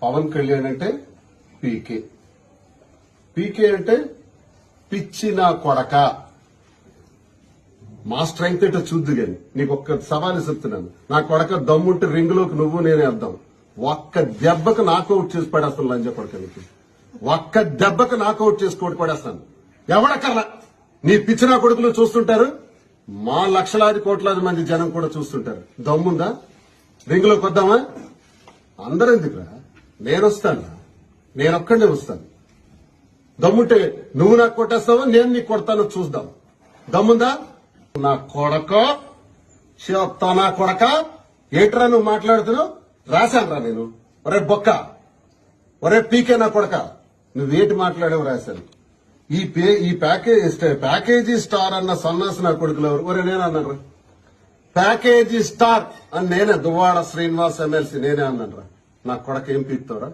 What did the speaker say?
పవన్ కళ్యాణ్ అంటే పీకే. పీకే అంటే పిచ్చి నా కొడక. మా స్ట్రెంగ్త్ ఏంటో చూద్దు గాని నీకు ఒక్క సవాలు చెప్తున్నాను. నా కొడక దమ్ముంటే రింగులోకి నువ్వు నేనే వేద్దాం. ఒక్క దెబ్బకు నాకౌట్ చేసి పడేస్తాను. లంజ కొడకనికి ఒక్క దెబ్బకు నాకౌట్ చేసి పడేస్తాను. ఎవడక్కర్లా. నీ పిచ్చి నా కొడుకులు చూస్తుంటారు. మా లక్షలాది కోట్లాది మంది జనం కూడా చూస్తుంటారు. దమ్ముందా? రింగులోకి వద్దామా? అందరూ ఎందుకురా? నేనొస్తాను. నేనొక్కడే వస్తాను. దమ్ముంటే నువ్వు నాకు కొట్టేస్తావా, నేను నీకు కొడతానో చూద్దాం. దమ్ముందా? నా కొడక చెప్తా. నా కొడక ఏట్రా నువ్వు మాట్లాడుతున్నావు? రాశాను రా నేను. ఒరే బొక్క, ఒరే పీకే నా కొడక, నువ్వేటి మాట్లాడావు రాశాను. ఈ ప్యాకేజీ స్టార్ అన్న సన్నాసి నా కొడుకులు ఎవరు? ఒరే నేను అన్నాను రా. ప్యాకేజీ స్టార్ అని నేనే, దువ్వాడ శ్రీనివాస్ ఎమ్మెల్సీ నేనే అన్నాను రా. నా కొడక ఏం పీక్తావురా?